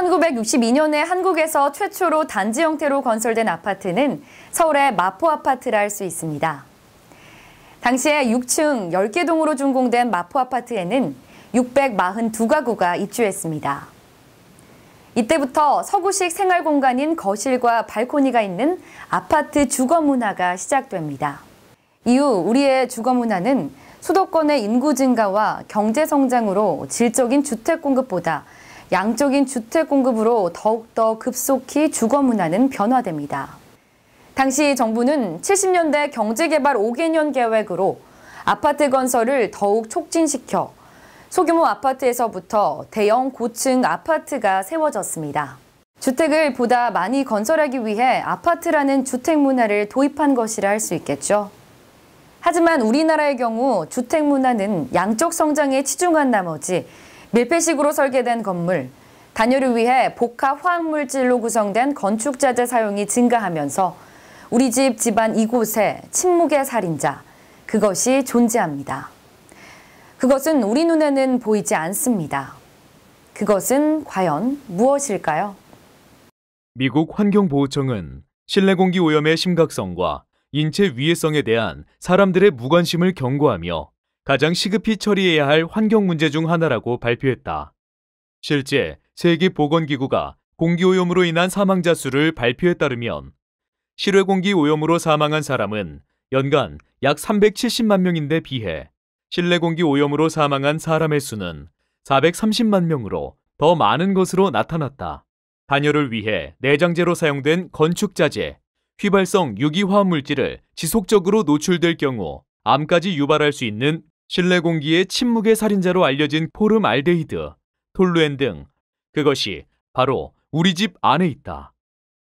1962년에 한국에서 최초로 단지 형태로 건설된 아파트는 서울의 마포 아파트라 할 수 있습니다. 당시에 6층 10개 동으로 준공된 마포 아파트에는 642가구가 입주했습니다. 이때부터 서구식 생활 공간인 거실과 발코니가 있는 아파트 주거 문화가 시작됩니다. 이후 우리의 주거 문화는 수도권의 인구 증가와 경제 성장으로 질적인 주택 공급보다 양적인 주택 공급으로 더욱더 급속히 주거 문화는 변화됩니다. 당시 정부는 70년대 경제개발 5개년 계획으로 아파트 건설을 더욱 촉진시켜 소규모 아파트에서부터 대형 고층 아파트가 세워졌습니다. 주택을 보다 많이 건설하기 위해 아파트라는 주택 문화를 도입한 것이라 할 수 있겠죠. 하지만 우리나라의 경우 주택 문화는 양적 성장에 치중한 나머지 밀폐식으로 설계된 건물, 단열을 위해 복합 화학물질로 구성된 건축자재 사용이 증가하면서 우리 집 집안 이곳에 침묵의 살인자, 그것이 존재합니다. 그것은 우리 눈에는 보이지 않습니다. 그것은 과연 무엇일까요? 미국 환경보호청은 실내 공기 오염의 심각성과 인체 위해성에 대한 사람들의 무관심을 경고하며 가장 시급히 처리해야 할 환경 문제 중 하나라고 발표했다. 실제 세계보건기구가 공기오염으로 인한 사망자 수를 발표에 따르면 실외 공기 오염으로 사망한 사람은 연간 약 370만 명인데 비해 실내 공기 오염으로 사망한 사람의 수는 430만 명으로 더 많은 것으로 나타났다. 단열을 위해 내장재로 사용된 건축자재, 휘발성 유기화합물질을 지속적으로 노출될 경우 암까지 유발할 수 있는 실내 공기의 침묵의 살인자로 알려진 포름알데히드, 톨루엔 등 그것이 바로 우리 집 안에 있다.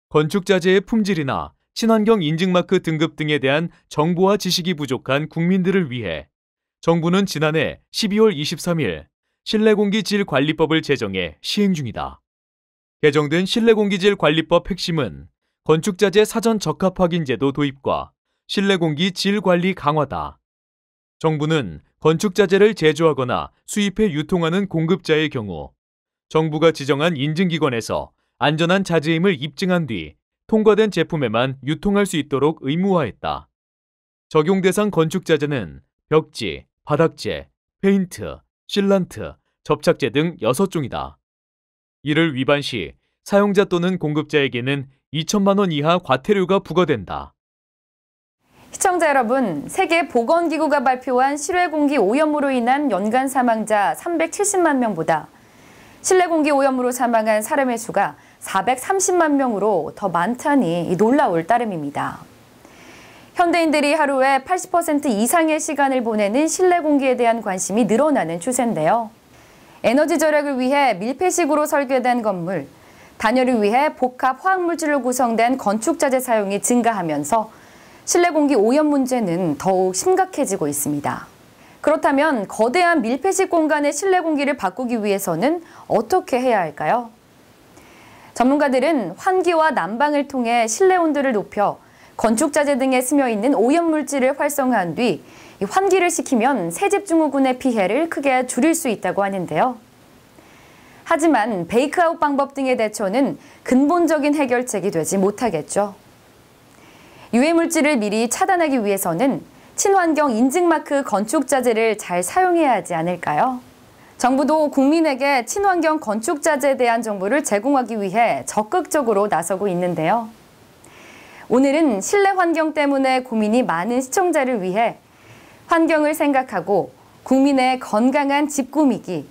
건축자재의 품질이나 친환경 인증마크 등급 등에 대한 정보와 지식이 부족한 국민들을 위해 정부는 지난해 12월 23일 실내공기질관리법을 제정해 시행 중이다. 개정된 실내공기질관리법 핵심은 건축자재 사전 적합확인제도 도입과 실내공기 질관리 강화다. 정부는 건축자재를 제조하거나 수입해 유통하는 공급자의 경우 정부가 지정한 인증기관에서 안전한 자재임을 입증한 뒤 통과된 제품에만 유통할 수 있도록 의무화했다. 적용 대상 건축자재는 벽지, 바닥재, 페인트, 실란트, 접착제 등 6종이다. 이를 위반 시 사용자 또는 공급자에게는 2천만 원 이하 과태료가 부과된다. 시청자 여러분, 세계보건기구가 발표한 실외 공기 오염으로 인한 연간 사망자 370만 명보다 실내 공기 오염으로 사망한 사람의 수가 430만 명으로 더 많다니 놀라울 따름입니다. 현대인들이 하루에 80% 이상의 시간을 보내는 실내 공기에 대한 관심이 늘어나는 추세인데요. 에너지 절약을 위해 밀폐식으로 설계된 건물, 단열을 위해 복합 화학물질로 구성된 건축자재 사용이 증가하면서 실내 공기 오염 문제는 더욱 심각해지고 있습니다. 그렇다면 거대한 밀폐식 공간의 실내 공기를 바꾸기 위해서는 어떻게 해야 할까요? 전문가들은 환기와 난방을 통해 실내 온도를 높여 건축자재 등에 스며있는 오염물질을 활성화한 뒤 환기를 시키면 새집 증후군의 피해를 크게 줄일 수 있다고 하는데요. 하지만 베이크아웃 방법 등의 대처는 근본적인 해결책이 되지 못하겠죠. 유해물질을 미리 차단하기 위해서는 친환경 인증마크 건축자재를 잘 사용해야 하지 않을까요? 정부도 국민에게 친환경 건축자재에 대한 정보를 제공하기 위해 적극적으로 나서고 있는데요. 오늘은 실내 환경 때문에 고민이 많은 시청자를 위해 환경을 생각하고 국민의 건강한 집 꾸미기,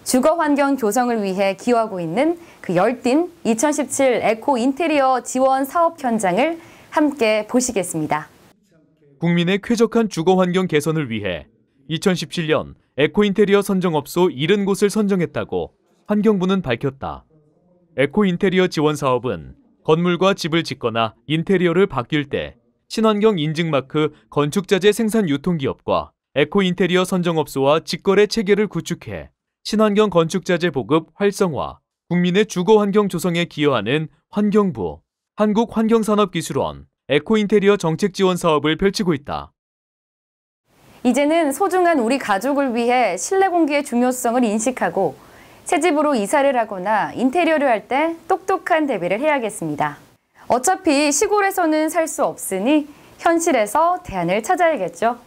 주거 환경 조성을 위해 기여하고 있는 그 열띤 2017 에코 인테리어 지원 사업 현장을 함께 보시겠습니다. 국민의 쾌적한 주거 환경 개선을 위해 2017년 에코인테리어 선정업소 70곳을 선정했다고 환경부는 밝혔다. 에코인테리어 지원 사업은 건물과 집을 짓거나 인테리어를 바뀔 때 친환경 인증마크 건축자재 생산 유통기업과 에코인테리어 선정업소와 직거래 체계를 구축해 친환경 건축자재 보급 활성화, 국민의 주거 환경 조성에 기여하는 환경부, 한국환경산업기술원, 에코인테리어 정책지원 사업을 펼치고 있다. 이제는 소중한 우리 가족을 위해 실내 공기의 중요성을 인식하고 새 집으로 이사를 하거나 인테리어를 할 때 똑똑한 대비를 해야겠습니다. 어차피 시골에서는 살 수 없으니 현실에서 대안을 찾아야겠죠.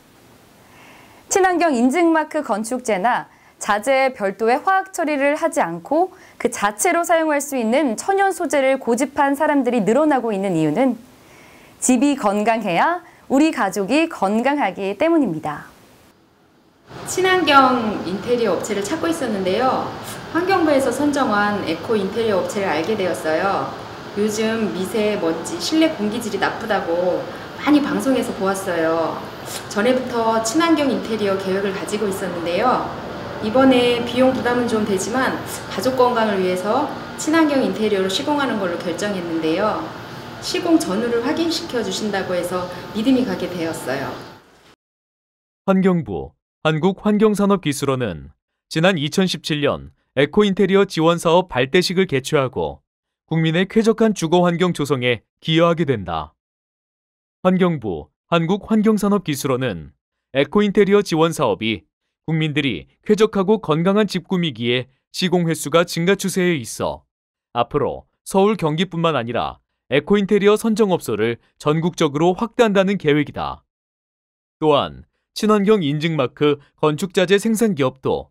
친환경 인증마크 건축재나 자재에 별도의 화학 처리를 하지 않고 그 자체로 사용할 수 있는 천연 소재를 고집한 사람들이 늘어나고 있는 이유는 집이 건강해야 우리 가족이 건강하기 때문입니다. 친환경 인테리어 업체를 찾고 있었는데요. 환경부에서 선정한 에코 인테리어 업체를 알게 되었어요. 요즘 미세, 먼지, 실내 공기질이 나쁘다고 많이 방송에서 보았어요. 전에부터 친환경 인테리어 계획을 가지고 있었는데요. 이번에 비용 부담은 좀 되지만 가족 건강을 위해서 친환경 인테리어를 시공하는 걸로 결정했는데요. 시공 전후를 확인시켜 주신다고 해서 믿음이 가게 되었어요. 환경부 한국환경산업기술원은 지난 2017년 에코인테리어 지원사업 발대식을 개최하고 국민의 쾌적한 주거환경 조성에 기여하게 된다. 환경부 한국환경산업기술원은 에코인테리어 지원사업이 국민들이 쾌적하고 건강한 집 꾸미기에 시공 횟수가 증가 추세에 있어 앞으로 서울, 경기뿐만 아니라 에코인테리어 선정업소를 전국적으로 확대한다는 계획이다. 또한 친환경 인증마크 건축자재 생산기업도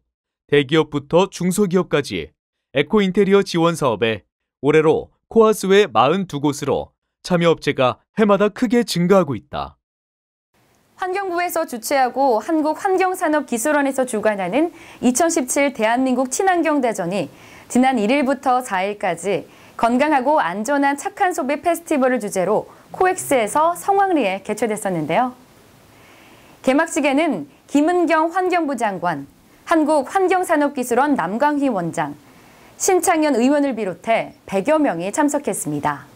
대기업부터 중소기업까지 에코인테리어 지원사업에 올해로 코아스 외 42곳으로 참여업체가 해마다 크게 증가하고 있다. 환경부에서 주최하고 한국환경산업기술원에서 주관하는 2017 대한민국 친환경대전이 지난 1일부터 4일까지 건강하고 안전한 착한 소비 페스티벌을 주제로 코엑스에서 성황리에 개최됐었는데요. 개막식에는 김은경 환경부 장관, 한국환경산업기술원 남광희 원장, 신창현 의원을 비롯해 100여 명이 참석했습니다.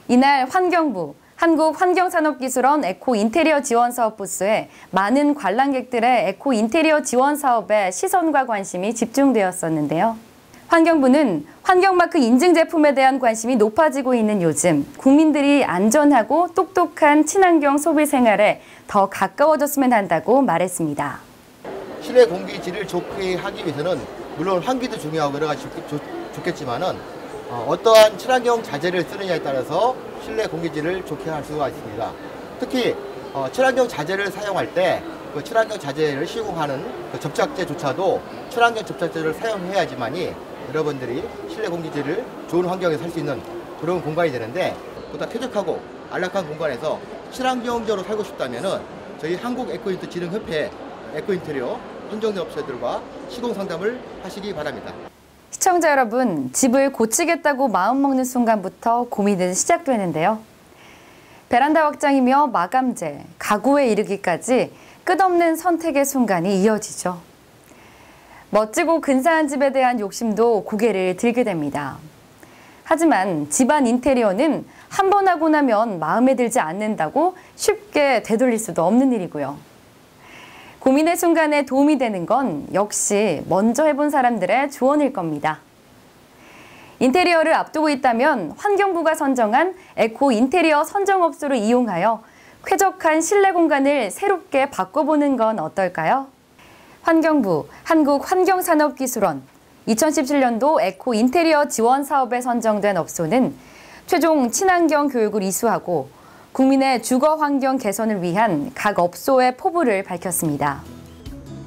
이날 환경부 한국환경산업기술원 에코인테리어 지원사업 부스에 많은 관람객들의 에코인테리어 지원 사업에 시선과 관심이 집중되었었는데요. 환경부는 환경마크 인증 제품에 대한 관심이 높아지고 있는 요즘 국민들이 안전하고 똑똑한 친환경 소비 생활에 더 가까워졌으면 한다고 말했습니다. 실내 공기질을 좋게 하기 위해서는 물론 환기도 중요하고 여러 가지 좋겠지만은 어떠한 친환경 자재를 쓰느냐에 따라서 실내 공기질을 좋게 할 수가 있습니다. 특히 친환경 자재를 사용할 때 그 친환경 자재를 시공하는 그 접착제조차도 친환경 접착제를 사용해야지만이 여러분들이 실내 공기질을 좋은 환경에서 살 수 있는 그런 공간이 되는데 보다 쾌적하고 안락한 공간에서 친환경적으로 살고 싶다면은 저희 한국에코인테리어진흥협회 에코인테리어 선정된 업체들과 시공 상담을 하시기 바랍니다. 시청자 여러분, 집을 고치겠다고 마음먹는 순간부터 고민은 시작되는데요. 베란다 확장이며 마감재, 가구에 이르기까지 끝없는 선택의 순간이 이어지죠. 멋지고 근사한 집에 대한 욕심도 고개를 들게 됩니다. 하지만 집안 인테리어는 한 번 하고 나면 마음에 들지 않는다고 쉽게 되돌릴 수도 없는 일이고요. 고민의 순간에 도움이 되는 건 역시 먼저 해본 사람들의 조언일 겁니다. 인테리어를 앞두고 있다면 환경부가 선정한 에코 인테리어 선정업소를 이용하여 쾌적한 실내 공간을 새롭게 바꿔보는 건 어떨까요? 환경부 한국환경산업기술원 2017년도 에코 인테리어 지원 사업에 선정된 업소는 최종 친환경 교육을 이수하고 국민의 주거 환경 개선을 위한 각 업소의 포부를 밝혔습니다.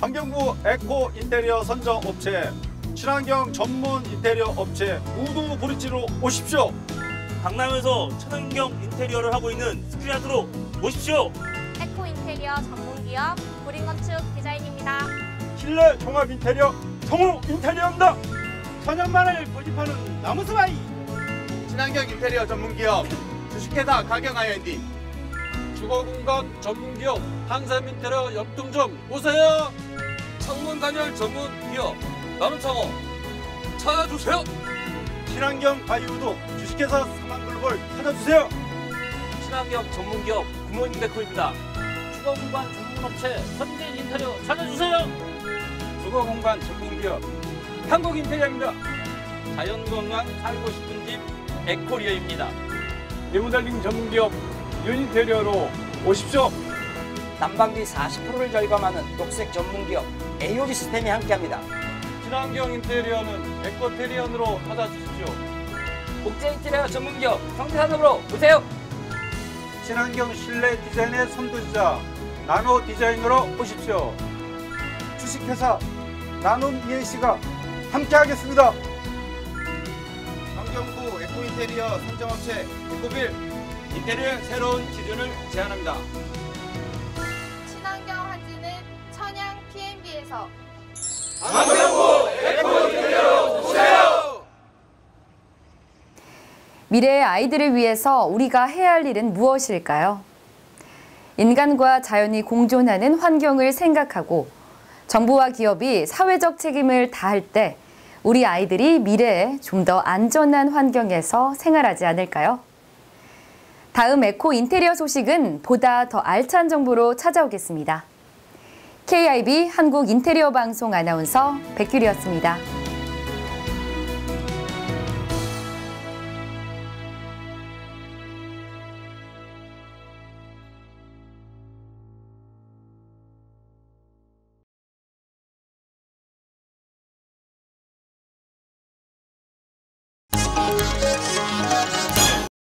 환경부 에코 인테리어 선정 업체, 친환경 전문 인테리어 업체 모두 브릿지로 오십시오. 강남에서 친환경 인테리어를 하고 있는 스크리아트로 오십시오. 에코 인테리어 전문기업 구린건축 디자인입니다. 실내 종합 인테리어 성우 인테리어입니다. 천연만을 고집하는 나무스바이. 친환경 인테리어 전문기업 주식회사 가경IND. 주거공간 전문기업 한삼인테리어 영등점 오세요. 창문 단열 전문기업 나눔창업 찾아주세요. 친환경 바이우드 주식회사 사만글로벌 찾아주세요. 친환경 전문기업 구몬데코입니다. 주거공간 전문업체 선진 인테리어 찾아주세요. 주거공간 전문기업 한국인테리어입니다. 자연건강 살고 싶은 집 에코리어입니다. 리모델링 전문기업 유인테리어로 오십시오. 난방비 40%를 절감하는 녹색 전문기업 AOG 시스템이 함께합니다. 친환경 인테리어는 에코테리언으로 찾아주십시오. 국제 인테리어 전문기업 성대산업으로 오세요. 친환경 실내 디자인의 선두주자 나노 디자인으로 오십시오. 주식회사 나눔 ENC가 함께하겠습니다. 환경부 에코인테리어 선정업체 에코빌 인테리어의 새로운 기준을 제안합니다. 친환경 한지는 천양 PMB에서 환경부 에코인테리어 오세요. 미래의 아이들을 위해서 우리가 해야 할 일은 무엇일까요? 인간과 자연이 공존하는 환경을 생각하고 정부와 기업이 사회적 책임을 다할 때 우리 아이들이 미래에 좀 더 안전한 환경에서 생활하지 않을까요? 다음 에코 인테리어 소식은 보다 더 알찬 정보로 찾아오겠습니다. KIB 한국 인테리어 방송 아나운서 백규리였습니다.